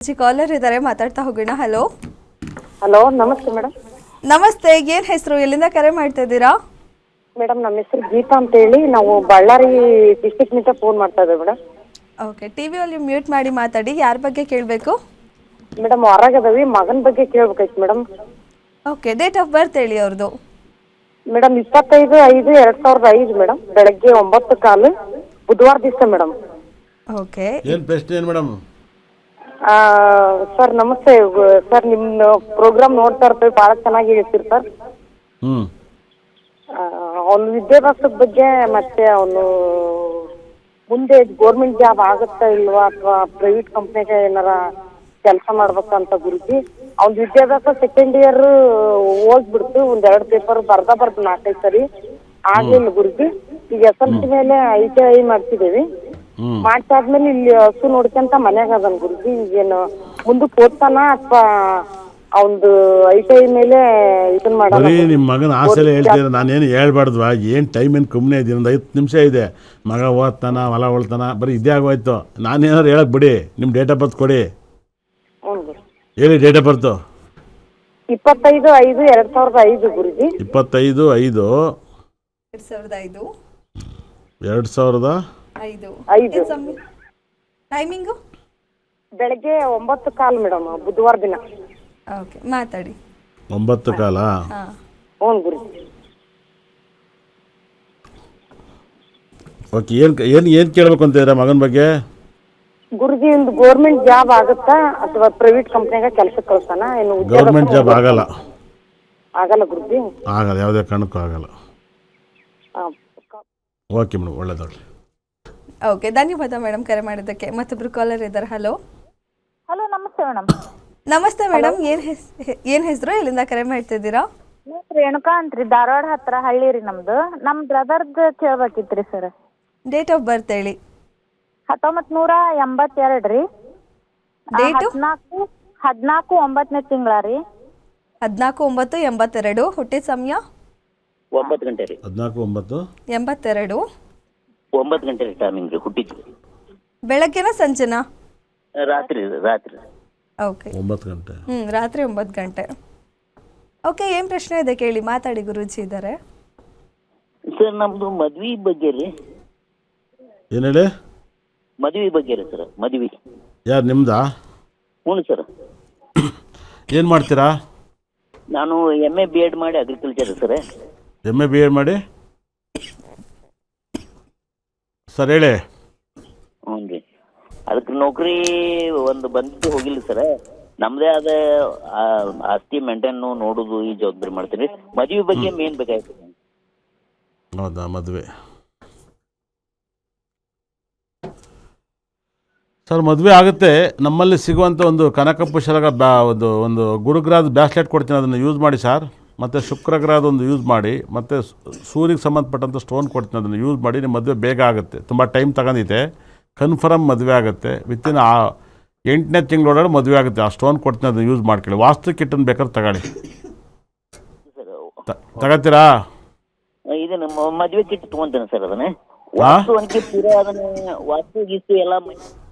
Collar ಇದ್ದಾರೆ, ಮಾತಾಡ್ತಾ ಹೋಗೋಣ. ಹಲೋ ಹಲೋ, ನಮಸ್ತೆ ಮೇಡಮ್. ನಮಸ್ತೆ, ಏನ್ ಹೆಸರು, ಎಲ್ಲಿಂದ ಕರೆ ಮಾಡ್ತಾ ಇದ್ದೀರಾ? ಮೇಡಮ್, ನಮ್ಮ ಹೆಸರು ಗೀತಾ ಅಂತ ಹೇಳಿ, ನಾವು ಬಳ್ಳಾರಿ ಡಿಸ್ಟಿಕ್ ನಿಂದ ಫೋನ್ ಮಾಡ್ತಾ ಇದ್ದೇವೆ ಮೇಡಮ್. ಓಕೆ, ಟಿವಿ ಅಲ್ಲಿ ಮ್ಯೂಟ್ ಮಾಡಿ ಮಾತಾಡಿ. ಯಾರ ಬಗ್ಗೆ ಕೇಳಬೇಕು? ಮೇಡಮ್, ಹೊರಗದವಿ, ಮಗನ ಬಗ್ಗೆ ಕೇಳ್ಬೇಕಾಯ್ತು madam. Okay, date of birth ಹೇಳಿ ಅವ್ರದ್ದು. ಮೇಡಮ್, 25/5/2005 ಮೇಡಮ್, ಬೆಳಗ್ಗೆ 9:15 ಬುಧವಾರ ದಿವಸ ಮೇಡಮ್. ಓಕೆ, ಏನು ಪ್ರಶ್ನೆ ಏನು ಮೇಡಮ್? ಸರ್ ನಮಸ್ತೆ ಸರ್, ನಿಮ್ಮ ಪ್ರೋಗ್ರಾಮ್ ನೋಡ್ತಾ ಇರ್ತೀವಿ, ಭಾಳ ಚೆನ್ನಾಗಿ ಹೇಳ್ತೀರಿ ಸರ್. ಅವನ ವಿದ್ಯಾಭ್ಯಾಸದ ಬಗ್ಗೆ ಮತ್ತೆ ಅವನು ಮುಂದೆ ಗೌರ್ಮೆಂಟ್ ಜಾಬ್ ಆಗುತ್ತಾ ಇಲ್ವಾ ಅಥವಾ ಪ್ರೈವೇಟ್ ಕಂಪ್ನಿಗೆ ಏನಾರ ಕೆಲಸ ಮಾಡ್ಬೇಕಂತ ಗುರುಜಿ. ಅವ್ನ ವಿದ್ಯಾಭ್ಯಾಸ ಸೆಕೆಂಡ್ ಇಯರ್ ಓದ್ಬಿಡ್ತು, 2 ಪೇಪರ್ ಬರ್ದು 4-5 ಸರಿ ಆಗ್ಲಿಲ್ಲ ಗುರುಜಿ. ಈಗ SLC ಮೇಲೆ ITI ಮಾಡ್ತಿದ್ದೇವೆ. ಮಾಡ್ಸಾದ್ಮೇಲೆ ಇಲ್ಲಿ ಹಸು ನೋಡ್ಕೊಂತ ಮನ್ಯಾಗ ಅದನ್ ಗುರುಜಿ. ಈಗೇನು ಮುಂದಕ್ಕೆ ಓದ್ತಾನ ಅಥವಾ ಅವಂದು ITI ಮೇಲೆ ಇದನ್ನ ಮಾಡೋಣ? ನಿಮ್ಮ ಮಗನ ಆಸೆಲೆ ಹೇಳ್ತೀರ, ನಾನೇನು ಹೇಳ್ಬಾರ್ದು. ಏನು ಟೈಮ್ ಏನು ಕಮ್ಮಿ ಇದೆ, ಒಂದು 5 ನಿಮಿಷ ಇದೆ. ಮಗ ಓದ್ತಾನ, ಹೊಲ ಹೊಳ್ತಾನ, ಬರೀ ಇದೇ ಆಗೋಯ್ತು. ನಾನೇನಾರು ಹೇಳಕ್ ಬಿಡಿ. ನಿಮ್ಮ ಡೇಟ್ ಆಫ್ ಬರ್ತ್ ಕೊಡಿ. ಹೇಳಿ date of birth. 25/5/2005 Guruji. 25/5/2005. Timing ಬೆಳಗ್ಗೆ 9:15 ಮೇಡಮ್, ಬುಧವಾರ ದಿನ. ಓಕೆ, ಮಾತಾಡಿ. 9:15. ಹ್ಞೂ ಗುರುಜಿ. ಓಕೆ, ಏನು ಕೇಳಬೇಕು ಅಂತಿದ್ದೀರಾ ಮಗನ ಬಗ್ಗೆ? ಗುರುಜಿ, ಒಂದು ಗೌರ್ಮೆಂಟ್ ಜಾಬ್ ಆಗುತ್ತಾ ಅಥವಾ ಪ್ರೈವೇಟ್ ಕಂಪ್ನಿಯಾಗ ಕೆಲಸಕ್ಕೆ ಕಳ್ಸಾನ? ಏನು ಗೌರ್ಮೆಂಟ್ ಜಾಬ್ ಆಗಲ್ಲ. ಆಗಲ್ಲ ಗುರುಜಿ? ಆಗಲ್ಲ, ಯಾವುದೇ ಕಾರಣಕ್ಕೂ ಆಗಲ್ಲ. ಓಕೆ ಮೇಡಮ್, ಒಳ್ಳೆಯದಾಗಲಿ. ಓಕೆ, ಧನ್ಯವಾದ ಮೇಡಮ್ ಕರೆ ಮಾಡಿದ್ದಕ್ಕೆ. ಮತ್ತೊಬ್ರು ಕಾಲರ್ ಇದ್ದಾರೆ. ಹಲೋ ಹಲೋ, ನಮಸ್ತೆ ಮೇಡಮ್. ನಮಸ್ತೆ ಮೇಡಮ್, ಏನು ಹೆಸರು, ಎಲ್ಲಿಂದ ಕರೆ ಮಾಡ್ತಿದ್ದೀರಾ? ರೇಣುಕಾ ಅಂತ್ರಿ, ಧಾರವಾಡ ಹತ್ರ ಹಳ್ಳಿ ರೀ ನಮ್ದು. ನಮ್ಮ ಬ್ರದರ್ದು ಕೇಳ್ಬೇಕಿತ್ರಿ ಸರ್. ಡೇಟ್ ಆಫ್ ಬರ್ತ್ ಹೇಳಿ. 1982 ರೀ. ಡೇಟು 14/9 ತಿಂಗಳ ರೀ. 14/9/82. ಹುಟ್ಟಿದ ಸಮಯ 9 ಗಂಟೆ ರೀ. 14/9/82. 9 ಗಂಟೆ ರೀ ಟೈಮಿಂಗ್ ರೀ ಹುಟ್ಟಿದ್ವಿ. ಬೆಳಗ್ಗೆನ ಸಂಜೆನಾ? ರಾತ್ರಿ. ಓಕೆ, 9 ಗಂಟೆ. ರಾತ್ರಿ 9 ಗಂಟೆ. ಓಕೆ, ಏನು ಪ್ರಶ್ನೆ ಇದೆ ಕೇಳಿ, ಮಾತಾಡಿ. ಗುರೂಜಿ ಇದ್ದಾರೆ. ಸರ್, ನಮ್ದು ಮದ್ವಿ ಬಗ್ಗೆ ರೀ. ಏನು ಹೇಳಿ? ಮದ್ವಿ ಬಗ್ಗೆ ರೀ ಸರ್. ಮದ್ವಿ ಯಾರು ನಿಮ್ದಾ? ಹ್ಞೂ ಸರ್. ಏನು ಮಾಡ್ತೀರಾ? ನಾನು MA B.Ed ಮಾಡಿ ಅಗ್ರಿಕಲ್ಚರ್ ಸರ್. MA B.Ed ಮಾಡಿ ಸರ್, ಹೇಳಿ. ಹ್ಞೂ ರೀ, ಅದಕ್ಕೆ ನೌಕರಿ ಒಂದು ಬಂದಿದ್ದು ಹೋಗಿಲ್ಲ ಸರ್. ನಮ್ಮದೇ ಆದ ಆಸ್ತಿ ಮೇಂಟೈನ್ ನೋಡೋದು ಈ ಜವಾಬ್ದಾರಿ ಮಾಡ್ತೀವಿ. ಮದುವೆ ಬಗ್ಗೆ ಮೇನ್ ಬೇಕಾಯ್ತು. ಹೌದಾ? ಮದುವೆ ಸರ್, ಮದುವೆ ಆಗುತ್ತೆ. ನಮ್ಮಲ್ಲಿ ಸಿಗುವಂಥ ಒಂದು ಕನಕಪುರ ಶರಗ ಒಂದು ಗುರುಗ್ರಹದ ಬ್ಯಾಸ್ಲೆಟ್ ಕೊಡ್ತೀನಿ, ಅದನ್ನು ಯೂಸ್ ಮಾಡಿ ಸರ್. ಮತ್ತು ಶುಕ್ರಗ್ರಹದ ಒಂದು ಯೂಸ್ ಮಾಡಿ, ಮತ್ತು ಸೂರ್ಯಗೆ ಸಂಬಂಧಪಟ್ಟಂಥ ಸ್ಟೋನ್ ಕೊಡ್ತೀನಿ, ಅದನ್ನು ಯೂಸ್ ಮಾಡಿ. ನಿಮ್ಮ ಮದುವೆ ಬೇಗ ಆಗುತ್ತೆ. ತುಂಬ ಟೈಮ್ ತಗೊಂಡಿದೆ, ಕನ್ಫರ್ಮ್ ಮದುವೆ ಆಗುತ್ತೆ. ವಿತಿನ್ 8ನೇ ತಿಂಗಳೊಳಗಡೆ ಮದುವೆ ಆಗುತ್ತೆ. ಆ ಸ್ಟೋನ್ ಕೊಡ್ತೀನಿ, ಅದನ್ನು ಯೂಸ್ ಮಾಡ್ಕೊಳ್ಳಿ. ವಾಸ್ತು ಕಿಟ್ಟನ್ನು ಬೇಕಾದ್ರೆ ತಗೊಳ್ಳಿ. ತಗೋತೀರಾ? ಇದು ನಮ್ಮ ಮದುವೆ ಕಿಟ್ ತೊಗೊಂತೇನೆ ಸರ್. ಅದನ್ನೇ ವಾಸ್ತು ಅನ್ಕೆ ಪೂರಾ ಅದನ್ನ ವಾಸ್ತು ಗೀಸ್ತು ಎಲ್ಲ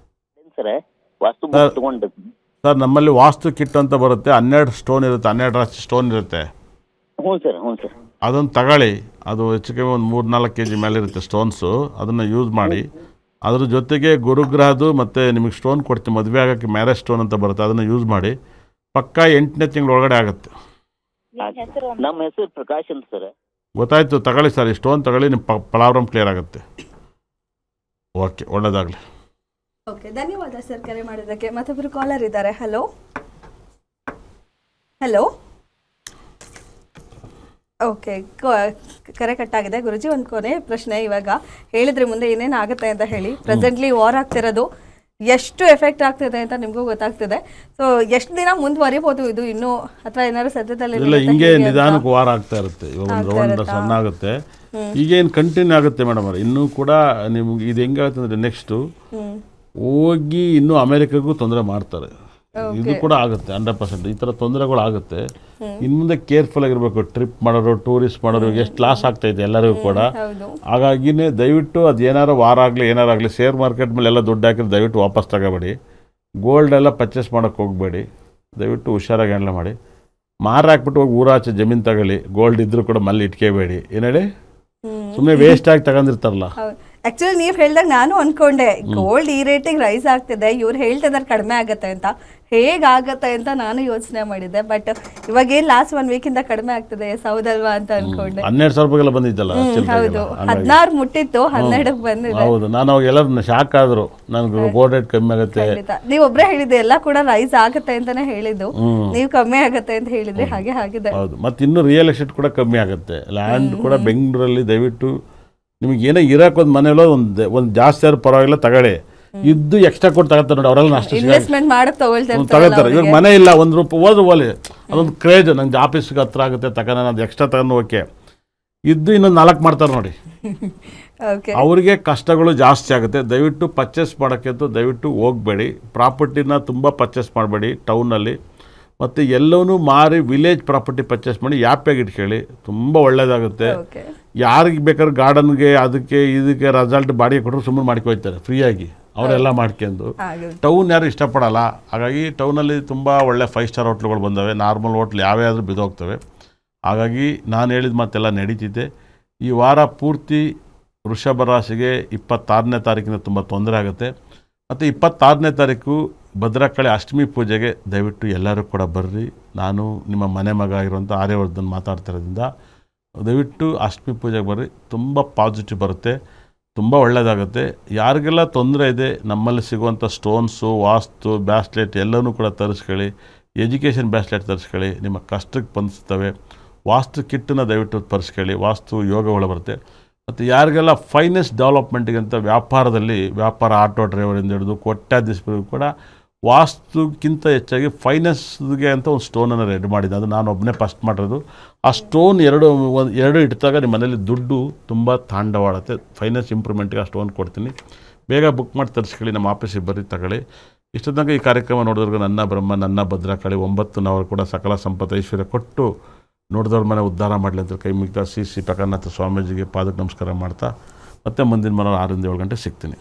ಸರ್. ವಾಸ್ತು ತಗೊಂಡು ಸರ್, ನಮ್ಮಲ್ಲಿ ವಾಸ್ತು ಕಿಟ್ ಅಂತ ಬರುತ್ತೆ. 12 ಸ್ಟೋನ್ ಇರುತ್ತೆ, 12 ರಾಶಿ ಸ್ಟೋನ್ ಇರುತ್ತೆ. ಹ್ಞೂ ಸರ್. ಅದನ್ನು ತಗೊಳ್ಳಿ. ಅದು ಹೆಚ್ಚು ಕಮ್ಮಿ ಒಂದು 3-4 kg ಮೇಲೆ ಇರುತ್ತೆ ಸ್ಟೋನ್ಸು. ಅದನ್ನು ಯೂಸ್ ಮಾಡಿ. ಅದ್ರ ಜೊತೆಗೆ ಗುರುಗ್ರಹದ್ದು ಮತ್ತು ನಿಮಗೆ ಸ್ಟೋನ್ ಕೊಡ್ತೀವಿ, ಮದುವೆ ಆಗೋಕ್ಕೆ ಮ್ಯಾರೇಜ್ ಸ್ಟೋನ್ ಅಂತ ಬರುತ್ತೆ, ಅದನ್ನು ಯೂಸ್ ಮಾಡಿ. ಪಕ್ಕಾ 8ನೇ ತಿಂಗಳೊಳಗಡೆ ಆಗುತ್ತೆ. ನಮ್ಮ ಹೆಸರು ಪ್ರಕಾಶ್ ಅಂತ ಸರ್. ಗೊತ್ತಾಯ್ತು, ತಗೊಳ್ಳಿ ಸರ್. ಈ ಸ್ಟೋನ್ ತಗೊಳ್ಳಿ, ನಿಮ್ಮ ಪ್ರಾಬ್ಲಮ್ ಕ್ಲಿಯರ್ ಆಗುತ್ತೆ. ಓಕೆ, ಒಳ್ಳೆಯದಾಗಲಿ. ಓಕೆ, ಧನ್ಯವಾದ ಸರ್ ಕರೆ ಮಾಡಿದ್ದಕ್ಕೆ. ಮತ್ತೊಬ್ಬರು ಕಾಲರ್ ಇದ್ದಾರೆ. ಹಲೋ ಓಕೆ, ಕರೆ ಕಟ್ಟಾಗಿದೆ. ಗುರುಜಿ, ಒಂದು ಕೊನೆ ಪ್ರಶ್ನೆ. ಇವಾಗ ಹೇಳಿದ್ರೆ ಮುಂದೆ ಏನೇನು ಆಗುತ್ತೆ ಅಂತ ಹೇಳಿ. ಪ್ರೆಸೆಂಟ್ಲಿ ವಾರ್ ಆಗ್ತಿರೋದು ಎಷ್ಟು ಎಫೆಕ್ಟ್ ಆಗ್ತಿದೆ ಅಂತ ನಿಮಗೂ ಗೊತ್ತಾಗ್ತಿದೆ. ಸೊ ಎಷ್ಟು ದಿನ ಮುಂದುವರಿಬೋದು ಇದು ಇನ್ನೂ, ಅಥವಾ ಏನಾದ್ರು ಸದ್ಯದಲ್ಲಿ? ಇಲ್ಲ, ಹಿಂಗೆ ನಿಧಾನಕ್ಕೆ ವಾರ ಆಗ್ತಾ ಇರುತ್ತೆ. ಇವಾಗ ಒಂದು ರೌಂಡ್ ಸಣ್ಣ ಆಗುತ್ತೆ, ಈಗೇನು ಕಂಟಿನ್ಯೂ ಆಗುತ್ತೆ ಮೇಡಮ್ ಅವ್ರೆ. ಇನ್ನೂ ಕೂಡ ನಿಮ್ಗೆ ಇದು ಹೆಂಗಾಗುತ್ತೆ ಅಂದರೆ ನೆಕ್ಸ್ಟು ಹೋಗಿ ಇನ್ನೂ ಅಮೇರಿಕಾಗೂ ತೊಂದರೆ ಮಾಡ್ತಾರೆ. ಇದು ಕೂಡ ಆಗುತ್ತೆ 100%. ಈ ಥರ ತೊಂದರೆಗಳು ಆಗುತ್ತೆ. ಇನ್ನು ಮುಂದೆ ಕೇರ್ಫುಲ್ ಆಗಿರಬೇಕು. ಟ್ರಿಪ್ ಮಾಡೋರು, ಟೂರಿಸ್ಟ್ ಮಾಡೋರು ಎಷ್ಟು ಲಾಸ್ ಆಗ್ತಾಯಿದೆ ಎಲ್ಲರಿಗೂ ಕೂಡ. ಹಾಗಾಗಿನೇ ದಯವಿಟ್ಟು ಅದು ಏನಾರು ವಾರ ಆಗಲಿ ಏನಾರಾಗಲಿ, ಶೇರ್ ಮಾರ್ಕೆಟ್ ಮೇಲೆ ಎಲ್ಲ ದುಡ್ಡು ಹಾಕಿದ್ರೆ ದಯವಿಟ್ಟು ವಾಪಸ್ ತಗೋಬೇಡಿ. ಗೋಲ್ಡೆಲ್ಲ ಪರ್ಚೇಸ್ ಮಾಡೋಕ್ಕೆ ಹೋಗಬೇಡಿ, ದಯವಿಟ್ಟು ಹುಷಾರಾಗಿ ಹ್ಯಾಂಡಲ್ ಮಾಡಿ. ಮಾರಾಕ್ಬಿಟ್ಟು ಹೋಗಿ ಊರಾಚೆ ಜಮೀನು ತಗೊಳ್ಳಿ, ಗೋಲ್ಡ್ ಇದ್ದರೂ ಕೂಡ ಮಲ್ಲಿ ಇಟ್ಕೋಬೇಡಿ. ಏನು ಹೇಳಿ, ಸುಮ್ಮನೆ ವೇಸ್ಟಾಗಿ ತಗೊಂಡಿರ್ತಾರಲ್ಲ. ಆಕ್ಚುಲಿ ನೀವು ಹೇಳ್ದಾಗ ನಾನು ಅನ್ಕೊಂಡೆ ಗೋಲ್ಡ್ ಈ ರೇಟಿಗೆ ರೈಸ್ ಆಗ್ತಿದೆ, ಇವ್ರು ಹೇಳ್ತಿದ್ದಾರೆ ಕಡಿಮೆ ಆಗತ್ತೆ ಅಂತ, ಹೇಗಾಗತ್ತೆ ಅಂತ ನಾನು ಯೋಚನೆ ಮಾಡಿದ್ದೆ. ಬಟ್ ಇವಾಗ ಏನ್ ಲಾಸ್ಟ್ 1 ವೀಕಿಂದ ಕಡಿಮೆ ಆಗ್ತಿದೆ ಹೌದಲ್ವಾ ಅಂತ ಅನ್ಕೊಂಡೆ. 12,000 ರೂಪಾಯಿಗೆಲ್ಲ ಬಂದಿದ್ದಲ್ಲ. ಹೌದು, 16 ಮುಟ್ಟಿತ್ತು, 12ಕ್ಕೆ ಬಂದಿದೆ. ಹೌದು, ನಾನು ಅವಾಗ ಎಲ್ಲರೂ ಶಾಕ್ ಆದ್ರು, ನನಗೆ ಗೋಲ್ಡ್ ರೇಟ್ ಕಮ್ಮಿ ಆಗುತ್ತೆ. ನೀವು ಒಬ್ಬರೇ ಹೇಳಿದ್ದೆ ಎಲ್ಲ ಕೂಡ ರೈಸ್ ಆಗುತ್ತೆ ಅಂತಾನೆ ಹೇಳಿದ್ದು, ನೀವು ಕಮ್ಮಿ ಆಗುತ್ತೆ ಅಂತ ಹೇಳಿದ್ರಿ, ಹಾಗೆ ಆಗಿದೆ. ಹೌದು, ಮತ್ತು ಇನ್ನು ರಿಯಲ್ ಎಸ್ಟೇಟ್ ಕೂಡ ಕಮ್ಮಿ ಆಗುತ್ತೆ. ಲ್ಯಾಂಡ್ ಕೂಡ ಬೆಂಗಳೂರಲ್ಲಿ ದಯವಿಟ್ಟು ನಿಮಗೆ ಏನೋ ಇರೋಕ್ಕೊಂದು ಮನೆಯಲ್ಲೋ ಒಂದು ಜಾಸ್ತಿ ಆದ್ರೂ ಪರವಾಗಿಲ್ಲ ತಗೊಳ್ಳಿ. ಇದ್ದು ಎಕ್ಸ್ಟ್ರಾ ಕೊಟ್ಟು ತಗೋತಾರೆ ನೋಡಿ, ಅವರೆಲ್ಲ ಅಷ್ಟು ಇನ್ವೆಸ್ಟ್ಮೆಂಟ್ ಮಾಡಕ್ ತಗೋತಾರೆ. ಇವಾಗ ಮನೆ ಇಲ್ಲ, 1 ರೂಪಾಯಿ ಹೋದ್ರು ಓಲಿ, ಅದೊಂದು ಕ್ರೇಜ್, ನಂಗೆ ಆಫೀಸ್ಗೆ ಹತ್ರ ಆಗುತ್ತೆ ತಗೋಣ, ಅದು ಎಕ್ಸ್ಟ್ರಾ ತಗೊಂಡು ಓಕೆ, ಇದ್ದು ಇನ್ನೊಂದು 4 ಮಾಡ್ತಾರೆ ನೋಡಿ. ಅವರಿಗೆ ಕಷ್ಟಗಳು ಜಾಸ್ತಿ ಆಗುತ್ತೆ. ದಯವಿಟ್ಟು ಪರ್ಚೇಸ್ ಮಾಡೋಕ್ಕಂತೂ ದಯವಿಟ್ಟು ಹೋಗಬೇಡಿ. ಪ್ರಾಪರ್ಟಿನ ತುಂಬ ಪರ್ಚೇಸ್ ಮಾಡಬೇಡಿ ಟೌನಲ್ಲಿ. ಮತ್ತು ಎಲ್ಲವೂ ಮಾರಿ ವಿಲೇಜ್ ಪ್ರಾಪರ್ಟಿ ಪರ್ಚೇಸ್ ಮಾಡಿ ಯಾಪ್ಯಾಗಿ ಇಟ್ಕೊಳ್ಳಿ, ತುಂಬ ಒಳ್ಳೆಯದಾಗುತ್ತೆ. ಯಾರಿಗೆ ಬೇಕಾದ್ರೆ ಗಾರ್ಡನ್ಗೆ ಅದಕ್ಕೆ ಇದಕ್ಕೆ ರೆಸಾರ್ಟ್ ಬಾಡಿಗೆ ಕೊಟ್ಟರು ಸುಮ್ಮನೆ ಮಾಡ್ಕೊಳ್ತಾರೆ ಫ್ರೀಯಾಗಿ, ಅವರೆಲ್ಲ ಮಾಡ್ಕೊಂಡು. ಟೌನ್ ಯಾರು ಇಷ್ಟಪಡಲ್ಲ. ಹಾಗಾಗಿ ಟೌನಲ್ಲಿ ತುಂಬ ಒಳ್ಳೆ 5 ಸ್ಟಾರ್ ಹೋಟ್ಲುಗಳು ಬಂದವೆ, ನಾರ್ಮಲ್ ಹೋಟ್ಲ್ ಯಾವೇ ಆದರೂ ಬಿದ್ದೋಗ್ತವೆ. ಹಾಗಾಗಿ ನಾನು ಹೇಳಿದ ಮಾತೆಲ್ಲ ನಡೀತಿದೆ. ಈ ವಾರ ಪೂರ್ತಿ ವೃಷಭ ರಾಶಿಗೆ 26ನೇ ತಾರೀಕಿನ ತುಂಬ ತೊಂದರೆ ಆಗುತ್ತೆ. ಮತ್ತು 26ನೇ ತಾರೀಕು ಭದ್ರಕಾಳಿ ಅಷ್ಟಮಿ ಪೂಜೆಗೆ ದಯವಿಟ್ಟು ಎಲ್ಲರೂ ಕೂಡ ಬರ್ರಿ. ನಾನು ನಿಮ್ಮ ಮನೆ ಮಗ ಆಗಿರುವಂಥ ಆರ್ಯವರ್ಧನ್ ಮಾತಾಡ್ತಿರೋದ್ರಿಂದ ದಯವಿಟ್ಟು ಅಷ್ಟಮಿ ಪೂಜೆಗೆ ಬರ್ರಿ, ತುಂಬ ಪಾಸಿಟಿವ್ ಬರುತ್ತೆ, ತುಂಬ ಒಳ್ಳೆಯದಾಗುತ್ತೆ. ಯಾರಿಗೆಲ್ಲ ತೊಂದರೆ ಇದೆ, ನಮ್ಮಲ್ಲಿ ಸಿಗುವಂಥ ಸ್ಟೋನ್ಸು, ವಾಸ್ತು, ಬ್ಯಾಸ್ಲೆಟ್ ಎಲ್ಲನೂ ಕೂಡ ತರಿಸ್ಕೊಳ್ಳಿ. ಎಜುಕೇಷನ್ ಬ್ಯಾಸ್ಲೆಟ್ ತರಿಸ್ಕೊಳ್ಳಿ, ನಿಮ್ಮ ಕಷ್ಟಕ್ಕೆ ಬಂದಿಸ್ತವೆ. ವಾಸ್ತು ಕಿಟ್ಟನ್ನು ದಯವಿಟ್ಟು ತರಿಸ್ಕೊಳ್ಳಿ, ವಾಸ್ತು ಯೋಗಗಳು ಬರುತ್ತೆ. ಮತ್ತು ಯಾರಿಗೆಲ್ಲ ಫೈನಾನ್ಸ್ ಡೆವಲಪ್ಮೆಂಟಿಗೆ ಅಂತ ವ್ಯಾಪಾರ ಆಟೋ ಡ್ರೈವರಿಂದ ಹಿಡಿದು ಕೋಟ್ಯಾಧೀಶರಿಗೂ ಕೂಡ ವಾಸ್ತುಕ್ಕಿಂತ ಹೆಚ್ಚಾಗಿ ಫೈನಾನ್ಸ್ಗೆ ಅಂತ ಒಂದು ಸ್ಟೋನನ್ನು ರೆಡಿ ಮಾಡಿದ್ದೆ. ಅದು ನಾನು ಒಬ್ಬನೇ ಫಸ್ಟ್ ಮಾಡಿರೋದು. ಆ ಸ್ಟೋನ್ ಎರಡು ಇಟ್ಟಾಗ ನಿಮ್ಮ ಮನೇಲಿ ದುಡ್ಡು ತುಂಬ ತಾಂಡವಾಡುತ್ತೆ. ಫೈನಾನ್ಸ್ ಇಂಪ್ರೂವ್ಮೆಂಟ್ಗೆ ಆ ಸ್ಟೋನ್ ಕೊಡ್ತೀನಿ, ಬೇಗ ಬುಕ್ ಮಾಡಿ ತರಿಸ್ಕೊಳ್ಳಿ, ನಮ್ಮ ಆಫೀಸಿಗೆ ಬರ್ರಿ ತಗೊಳ್ಳಿ. ಇಷ್ಟು ತನಕ ಈ ಕಾರ್ಯಕ್ರಮ ನೋಡಿದ್ರಿಗೆ ನನ್ನ ಬ್ರಹ್ಮ ನನ್ನ ಭದ್ರಕಾಳಿ 9 ನಾವು ಕೂಡ ಸಕಲ ಸಂಪತ್ತು ಐಶ್ವರ್ಯ ಕೊಟ್ಟು ನೋಡಿದವ್ರ ಮನೆ ಉದ್ಧಾರ ಮಾಡಲಿ ಅಂತ ಕೈ ಮುಗಿತಾ ಶ್ರೀ ಪ್ರಕಾರನಾಥ ಸ್ವಾಮೀಜಿಗೆ ಪಾದಕ್ಕೆ ನಮಸ್ಕಾರ ಮಾಡ್ತಾ ಮತ್ತೆ ಮುಂದಿನ ಮನೆ 6 ರಿಂದ 7 ಗಂಟೆ ಸಿಗ್ತೀನಿ.